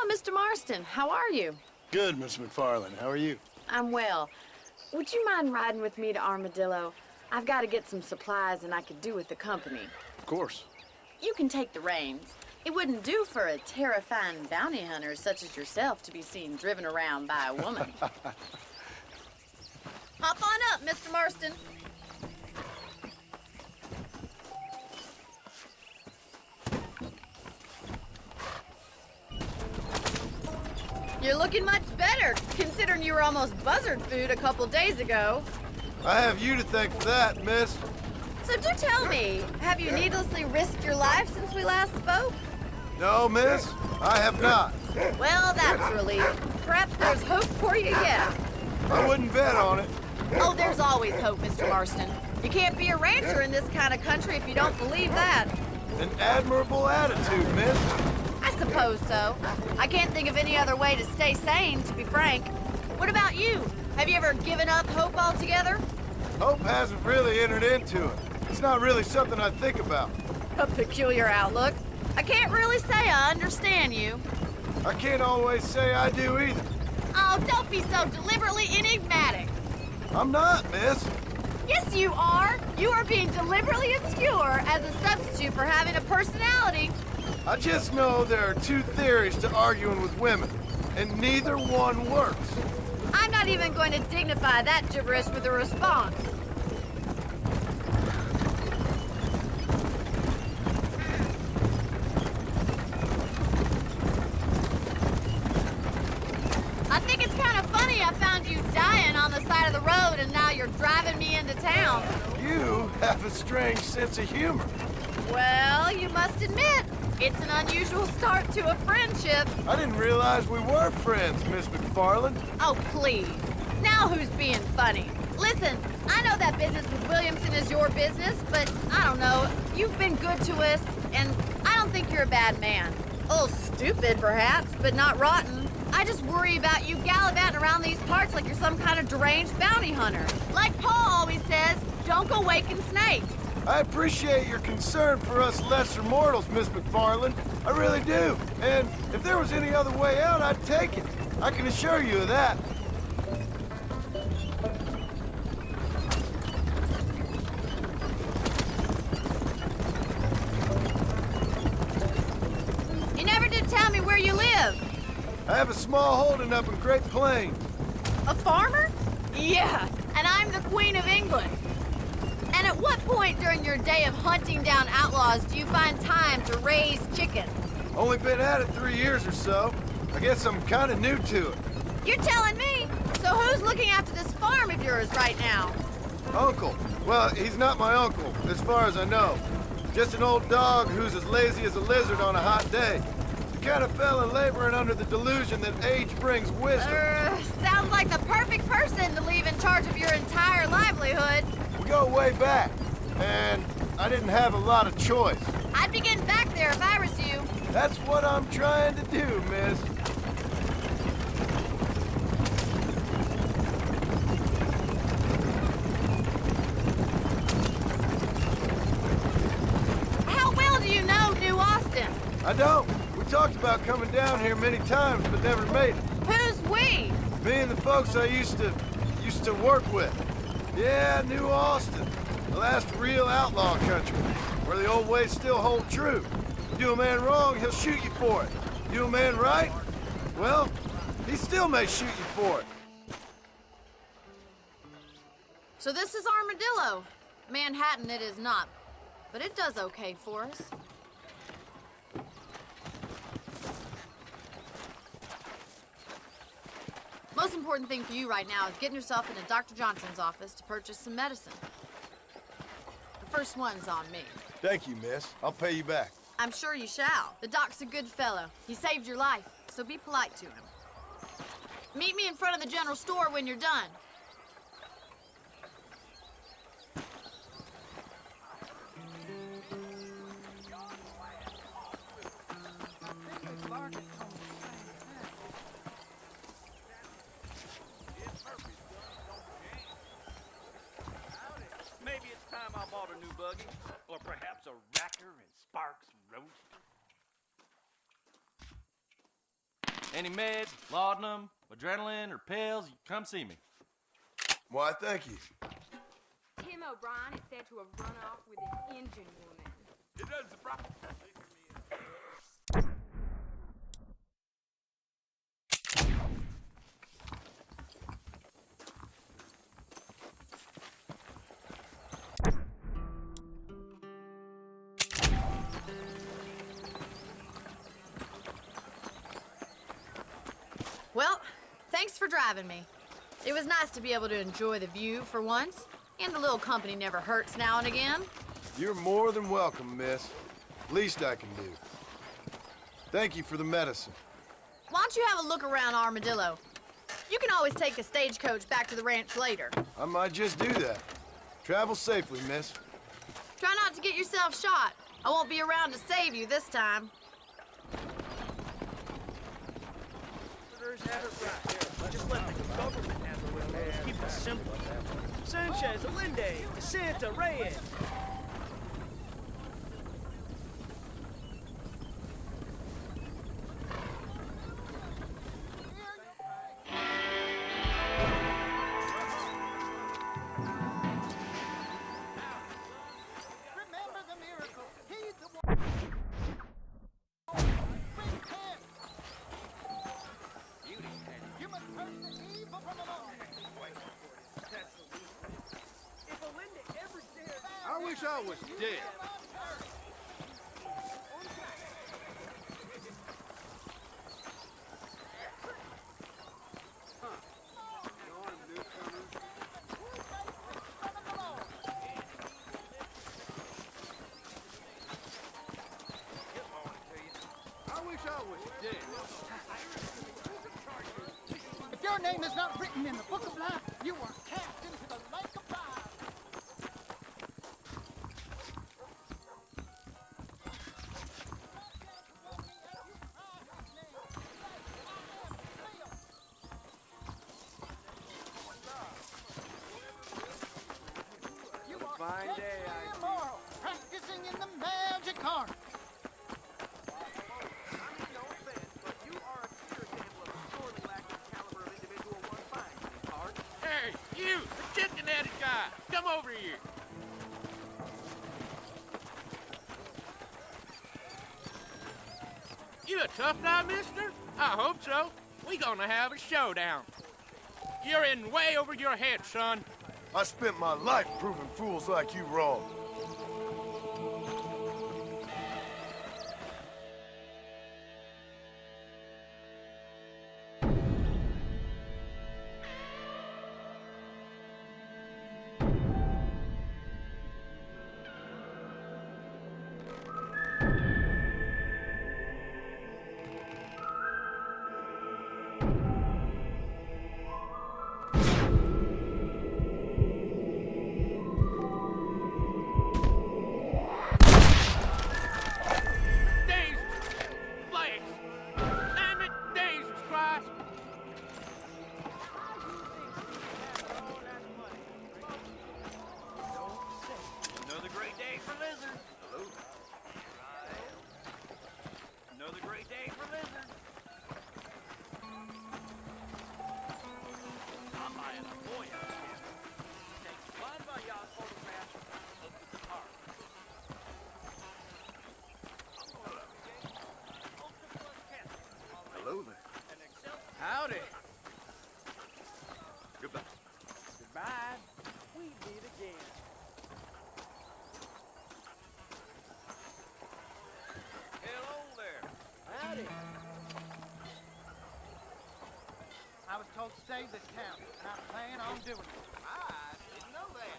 Mr. Marston, how are you? Good, Miss McFarland. How are you? I'm well. Would you mind riding with me to Armadillo? I've got to get some supplies and I could do with the company. Of course. You can take the reins. It wouldn't do for a terrifying bounty hunter such as yourself to be seen driven around by a woman. Hop on up, Mr. Marston. You're looking much better, considering you were almost buzzard food a couple days ago. I have you to thank for that, miss. So do tell me, have you needlessly risked your life since we last spoke? No, miss, I have not. Well, that's a relief. Perhaps there's hope for you yet. I wouldn't bet on it. Oh, there's always hope, Mr. Marston. You can't be a rancher in this kind of country if you don't believe that. An admirable attitude, miss. I suppose so. I can't think of any other way to stay sane, to be frank. What about you? Have you ever given up hope altogether? Hope hasn't really entered into it. It's not really something I think about. A peculiar outlook. I can't really say I understand you. I can't always say I do either. Oh, don't be so deliberately enigmatic. I'm not, miss. Yes, you are. You are being deliberately obscure as a substitute for having a personality. I just know there are two theories to arguing with women, and neither one works. I'm not even going to dignify that gibberish with a response. I think it's kind of funny I found you dying on the side of the road and now you're driving me into town. You have a strange sense of humor. Well, you must admit, it's an unusual start to a friendship. I didn't realize we were friends, Miss McFarland. Oh, please. Now who's being funny? Listen, I know that business with Williamson is your business, but I don't know. You've been good to us, and I don't think you're a bad man. A little stupid, perhaps, but not rotten. I just worry about you gallivanting around these parts like you're some kind of deranged bounty hunter. Like Paul always says, don't go waking snakes. I appreciate your concern for us lesser mortals, Miss McFarland. I really do. And if there was any other way out, I'd take it. I can assure you of that. You never did tell me where you live. I have a small holding up in Great Plains. A farmer? Yeah, and I'm the Queen of England. And at what point during your day of hunting down outlaws do you find time to raise chickens? Only been at it 3 years or so. I guess I'm kind of new to it. You're telling me? So who's looking after this farm of yours right now? Uncle. Well, he's not my uncle, as far as I know. Just an old dog who's as lazy as a lizard on a hot day. The kind of fella laboring under the delusion that age brings wisdom. Sounds like the perfect person to leave in charge of your entire livelihood. We go way back, and I didn't have a lot of choice. I'd be getting back there if I was you. That's what I'm trying to do, miss. How well do you know New Austin? I don't. We talked about coming down here many times, but never made it. Who's we? Me and the folks I used to work with. Yeah, New Austin. The last real outlaw country, where the old ways still hold true. You do a man wrong, he'll shoot you for it. You do a man right, well, he still may shoot you for it. So this is Armadillo. Manhattan it is not, but it does okay for us. Most important thing for you right now is getting yourself into Dr. Johnson's office to purchase some medicine. The first one's on me. Thank you, miss. I'll pay you back. I'm sure you shall. The doc's a good fellow. He saved your life, so be polite to him. Meet me in front of the general store when you're done. Maybe it's time I bought a new buggy, or perhaps a racker and sparks roast. Any meds, laudanum, adrenaline, or pills, you come see me. Why, thank you. Tim O'Brien is said to have run off with an engine woman. It doesn't surprise me. Well, thanks for driving me. It was nice to be able to enjoy the view for once, and a little company never hurts now and again. You're more than welcome, miss. Least I can do. Thank you for the medicine. Why don't you have a look around Armadillo? You can always take a stagecoach back to the ranch later. I might just do that. Travel safely, miss. Try not to get yourself shot. I won't be around to save you this time. Have it right here. Just let the government handle it, man. Keep it simple. Sanchez, Allende, Santa, Reyes. Remember the miracle. He's the one. You must curse the evil from among you. If Allende ever dared... I wish I was dead. I wish I was dead. If your name is not written in the book of life, you are cast into the lake of fire. You are fine dead day, to I the immoral, practicing in the magic art. Hey, you, the chicken-headed guy, come over here. You a tough guy, mister? I hope so. We gonna have a showdown. You're in way over your head, son. I spent my life proving fools like you wrong. Hello there. Howdy. Goodbye. Goodbye. We meet again. Hello there. Howdy. I was told to save this town, and I plan on doing it. I didn't know that.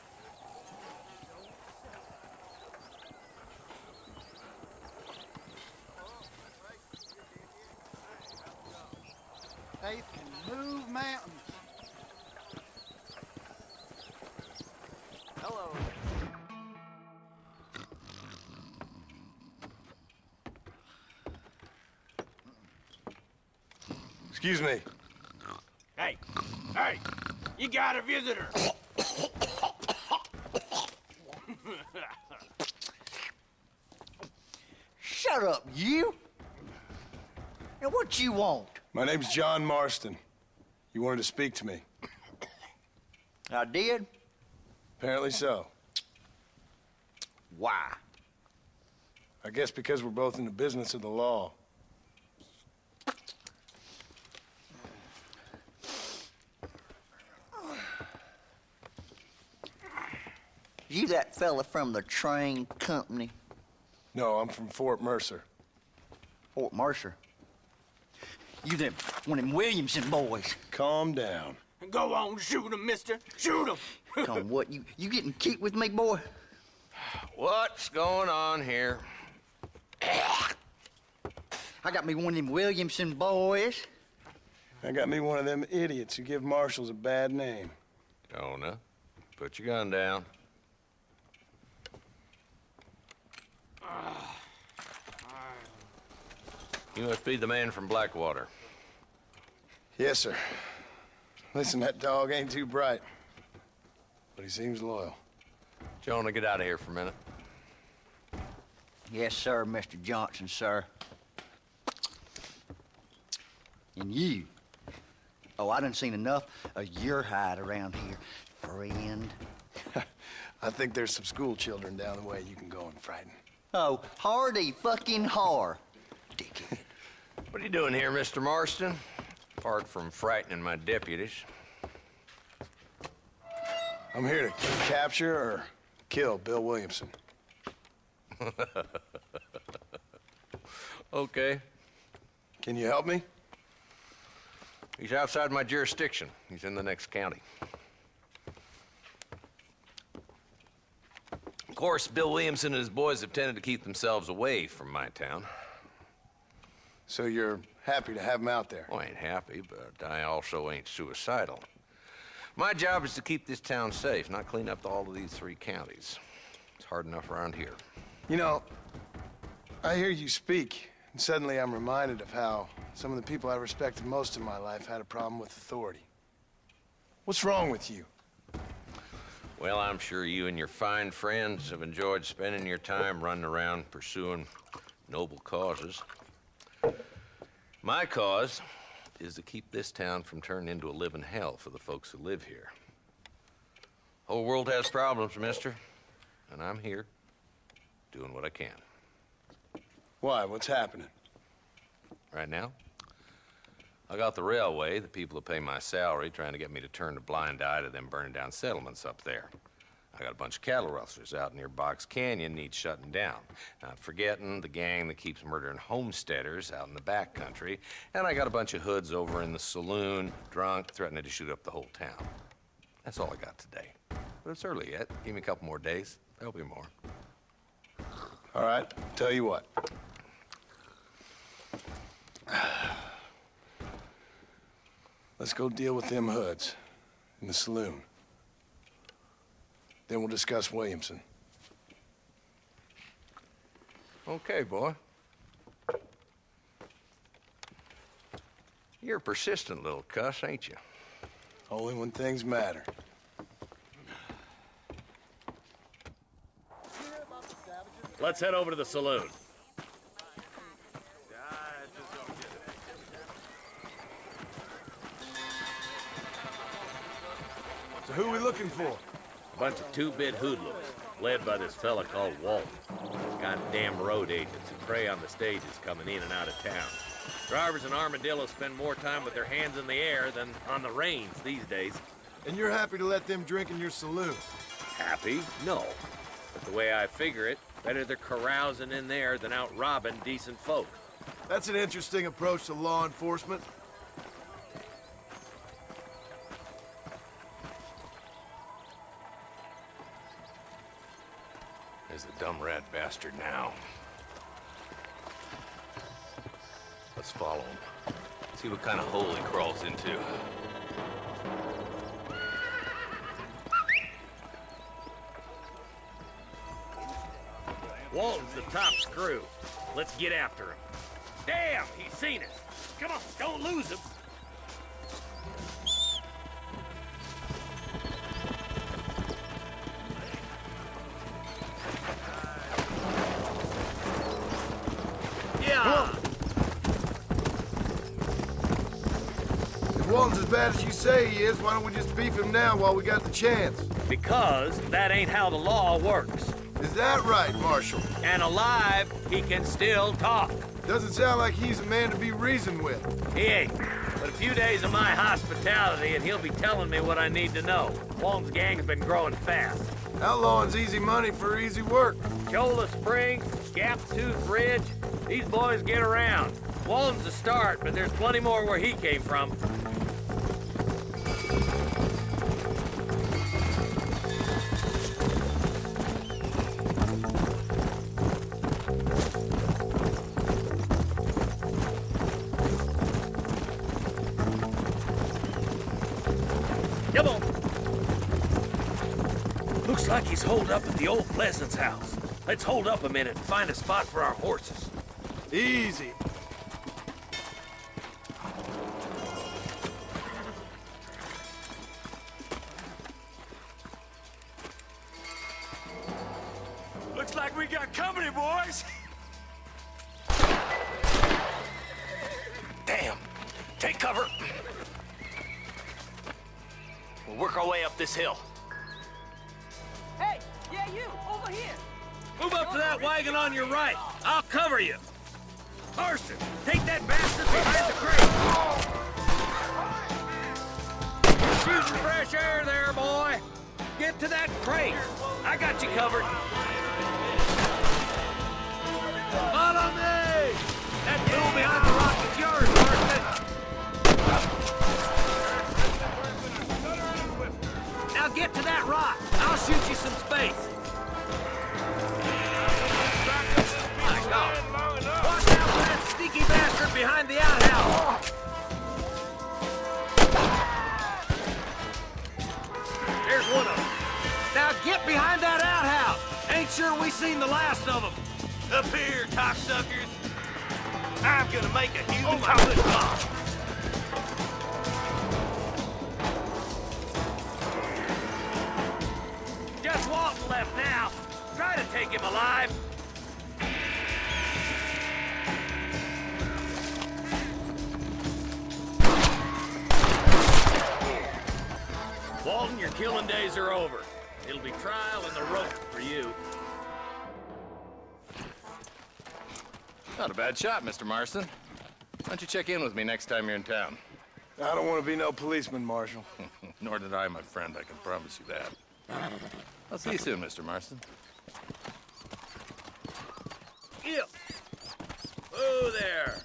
Faith can move mountains. Hello. Excuse me. Hey, hey, you got a visitor. Shut up, you! Now what you want? My name's John Marston. You wanted to speak to me. I did? Apparently so. Why? I guess because we're both in the business of the law. You that fella from the train company? No, I'm from Fort Mercer. Fort Mercer? You them, one of them Williamson boys. Calm down. Go on, shoot him, mister. Shoot him. Come on, what, you getting cute with me, boy? What's going on here? I got me one of them Williamson boys. I got me one of them idiots who give marshals a bad name. Jonah, put your gun down. You must be the man from Blackwater. Yes, sir. Listen, that dog ain't too bright, but he seems loyal. Jonah, get out of here for a minute. Yes, sir, Mr. Johnson, sir. And you. Oh, I done seen enough of your hide around here, friend. I think there's some school children down the way you can go and frighten. Oh, hardy fucking har. Dickhead. What are you doing here, Mr. Marston? Apart from frightening my deputies. I'm here to capture or kill Bill Williamson. Okay. Can you help me? He's outside my jurisdiction. He's in the next county. Of course, Bill Williamson and his boys have tended to keep themselves away from my town. So you're happy to have him out there? Well, I ain't happy, but I also ain't suicidal. My job is to keep this town safe, not clean up all of these 3 counties. It's hard enough around here. You know, I hear you speak, and suddenly I'm reminded of how some of the people I respected most in my life had a problem with authority. What's wrong with you? Well, I'm sure you and your fine friends have enjoyed spending your time running around pursuing noble causes. My cause is to keep this town from turning into a living hell for the folks who live here. Whole world has problems, mister, and I'm here doing what I can. Why? What's happening? Right now, I got the railway, the people that pay my salary, trying to get me to turn a blind eye to them burning down settlements up there. I got a bunch of cattle rustlers out near Box Canyon needs shutting down. Not forgetting the gang that keeps murdering homesteaders out in the back country. And I got a bunch of hoods over in the saloon, drunk, threatening to shoot up the whole town. That's all I got today. But it's early yet. Give me a couple more days. There'll be more. All right, tell you what. Let's go deal with them hoods in the saloon. Then we'll discuss Williamson. Okay, boy. You're a persistent little cuss, ain't you? Only when things matter. Let's head over to the saloon. So who are we looking for? A bunch of 2-bit hoodlums, led by this fella called Walt. Goddamn road agents who prey on the stages coming in and out of town. Drivers in Armadillo spend more time with their hands in the air than on the reins these days. And you're happy to let them drink in your saloon? Happy? No. But the way I figure it, better they're carousing in there than out robbing decent folk. That's an interesting approach to law enforcement. bastard now. Let's follow him. See what kind of hole he crawls into. Walton's the top screw. Let's get after him. Damn, he's seen us. Come on, don't lose him. Yeah. If Walton's as bad as you say he is, why don't we just beef him now while we got the chance? Because that ain't how the law works. Is that right, Marshal? And alive, he can still talk. Doesn't sound like he's a man to be reasoned with. He ain't. But a few days of my hospitality and he'll be telling me what I need to know. Walton's gang's been growing fast. Outlawing's easy money for easy work. Cholla Springs, Gap Tooth Ridge, these boys get around. Walton's a start, but there's plenty more where he came from. Come on. Looks like he's holed up at the old Pleasance house. Let's hold up a minute and find a spot for our horses. Easy. Looks like we got company, boys. Damn. Take cover. We'll work our way up this hill. Hey, yeah, you, over here. Move up to that wagon on your right. I'll cover you. Carson, take that bastard behind the crate. Shooting fresh air there, boy. Get to that crate. I got you covered. Follow me. That tool behind the rock is yours, Carson. Now get to that rock. I'll shoot you some space. My God. Watch out for that sneaky bastard behind the outhouse. There's one of them. Now get behind that outhouse. Ain't sure we seen the last of them. Up here, cocksuckers. I'm gonna make a human chocolate bomb. Just Walton left now. Try to take him alive. Walton, your killing days are over. It'll be trial and the rope for you. Not a bad shot, Mr. Marston. Why don't you check in with me next time you're in town? I don't want to be no policeman, Marshal. Nor did I, my friend. I can promise you that. I'll see you soon, Mr. Marston. Yep. Oh, there.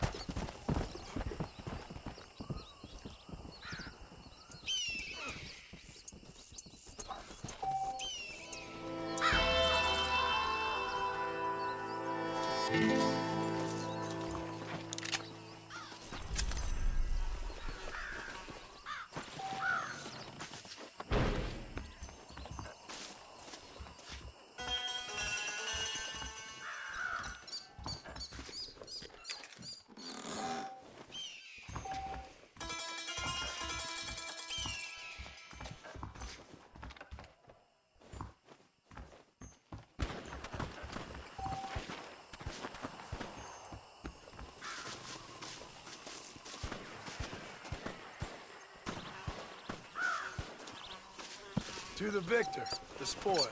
To the victor, the spoil.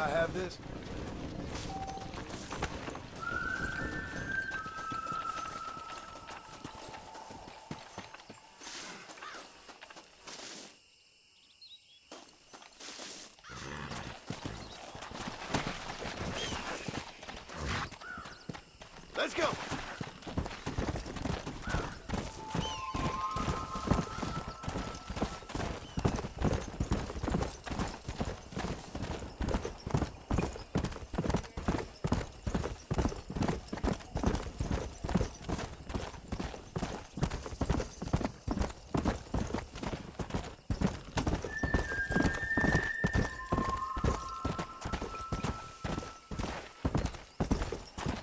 I have this? Let's go!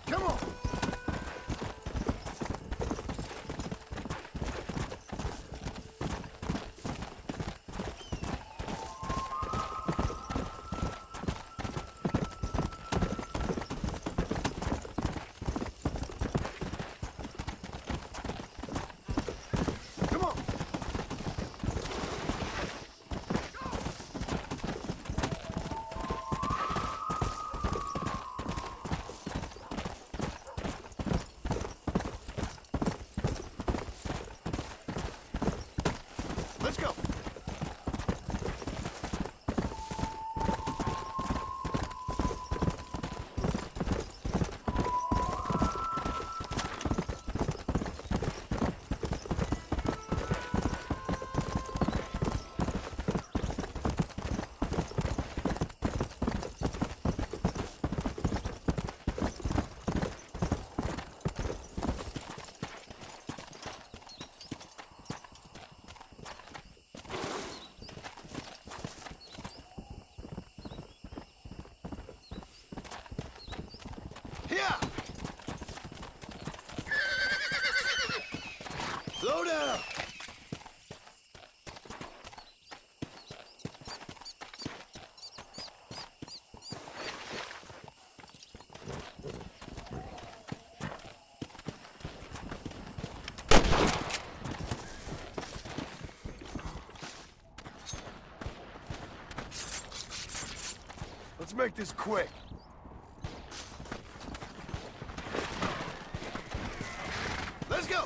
Come on! Come on! Let's go! Yeah! Slow down! Let's make this quick. Let's go!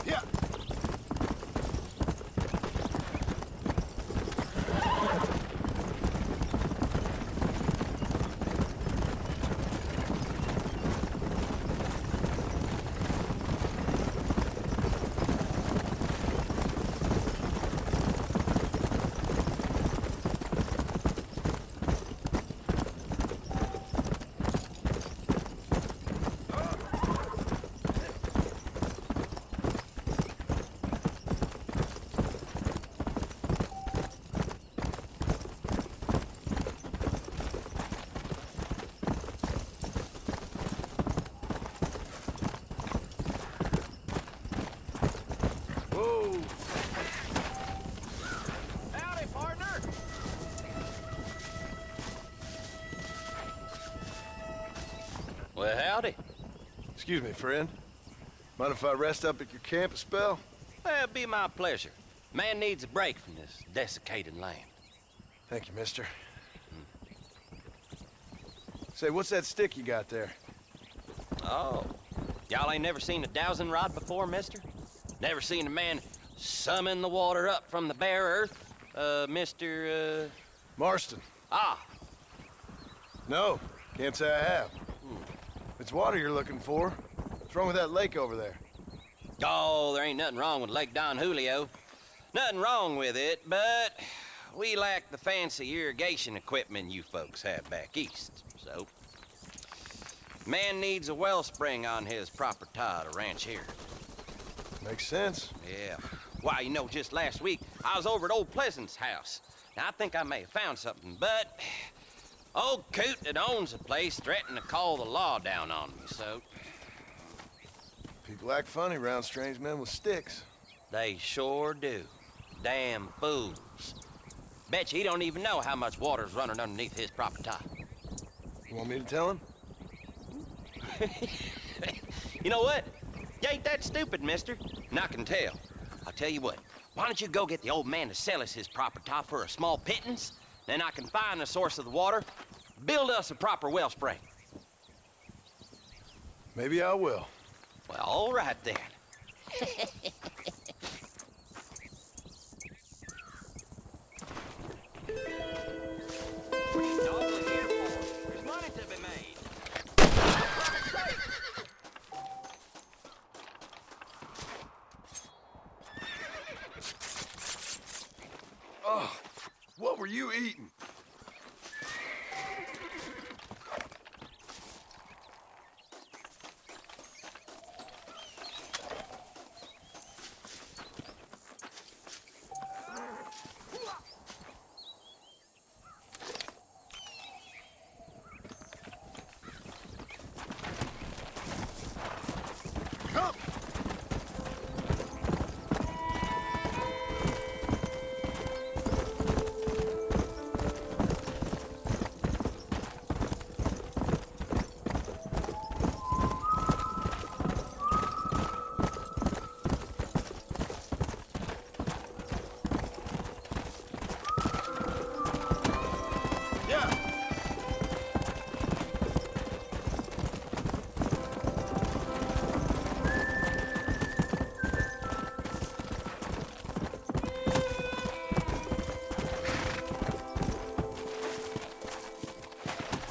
Yeah! Whoa! Howdy, partner! Well, howdy. Excuse me, friend. Mind if I rest up at your camp a spell? Well, it'd be my pleasure. Man needs a break from this desiccated land. Thank you, mister. Say, what's that stick you got there? Oh, y'all ain't never seen a dowsing rod before, mister? Never seen a man summon the water up from the bare earth? Mr. Marston. Ah, No, can't say I have. It's water you're looking for. What's wrong with that lake over there? oh, there ain't nothing wrong with Lake Don Julio. Nothing wrong with it, but we lack the fancy irrigation equipment you folks have back east, so... Man needs a wellspring on his property to ranch here. Makes sense. Yeah. Why, you know, just last week, I was over at old Pleasant's house. Now, I think I may have found something, but... Old coot that owns the place threatened to call the law down on me, so... People act funny around strange men with sticks. They sure do. Damn fools. Bet you he don't even know how much water's running underneath his property. You want me to tell him? You know what? You ain't that stupid, mister. And I can tell. I'll tell you what. Why don't you go get the old man to sell us his property for a small pittance? Then I can find the source of the water, build us a proper wellspring. Maybe I will. Well, all right then. What are you dawdling here for? There's money to be made. Oh, what were you eating? Come! Yeah!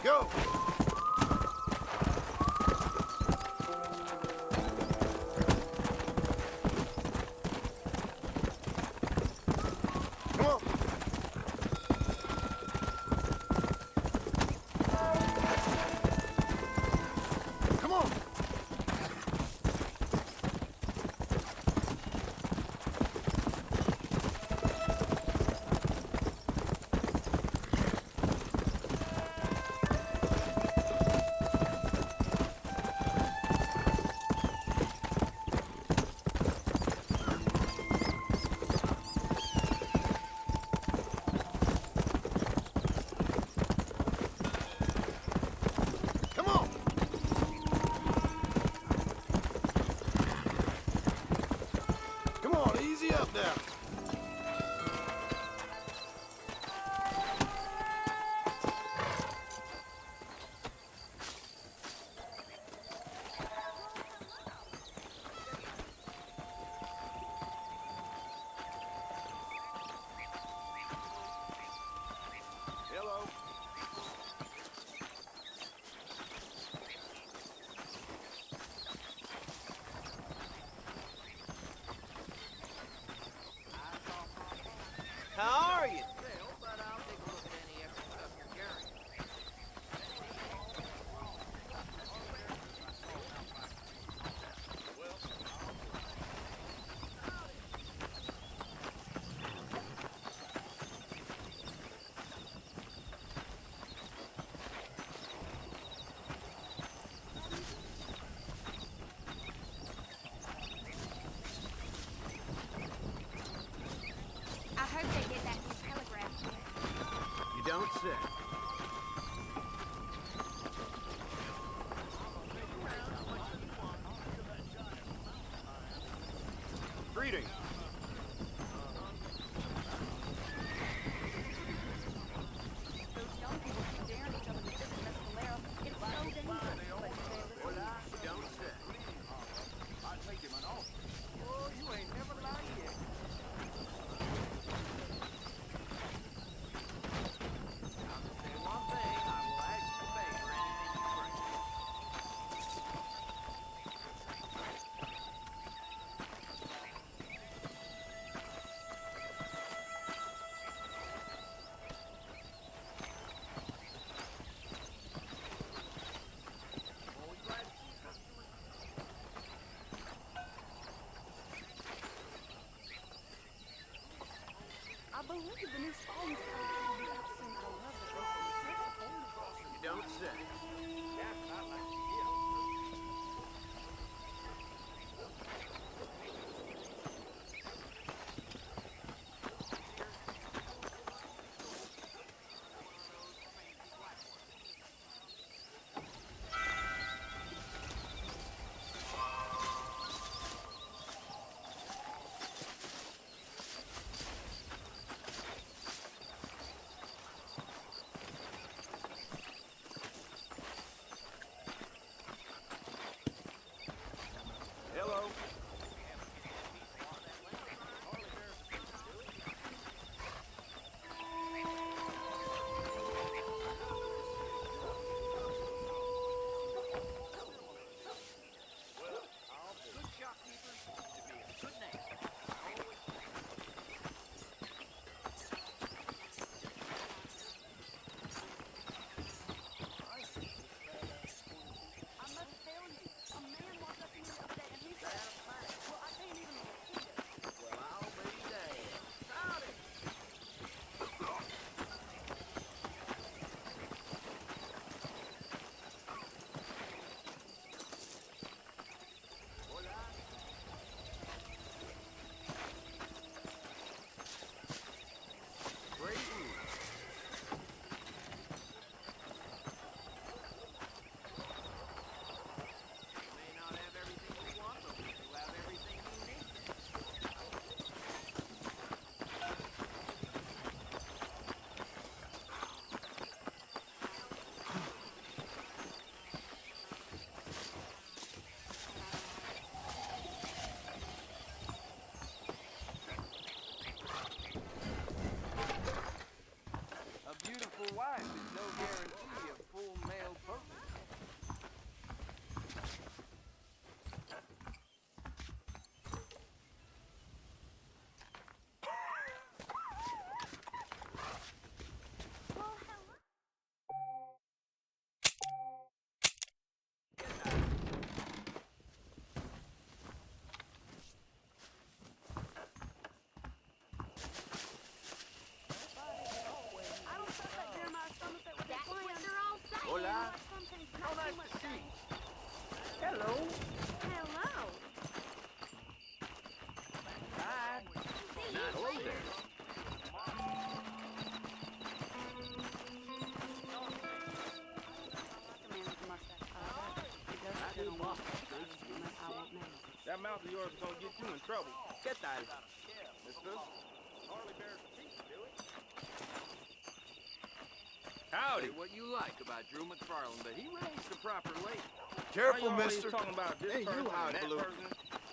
Go! Come on! Come on! Come on! Come on, easy up now. Hello. How are you? I hope they get that new telegraph here. You don't say. Greetings. Those young people keep daring each other to visit Mescalero. It's so dangerous. But they Don't say. Oh, you ain't never lied yet. I'll just say one thing. I will ask you to pay for anything you bring. there. That mouth of yours is gonna get you in trouble. Get that. Mister. Howdy. What you like about Drew McFarland, but he raised the proper lady. Careful, Why you always mister. talking about this Hey, you person and howdy, that Blue. person?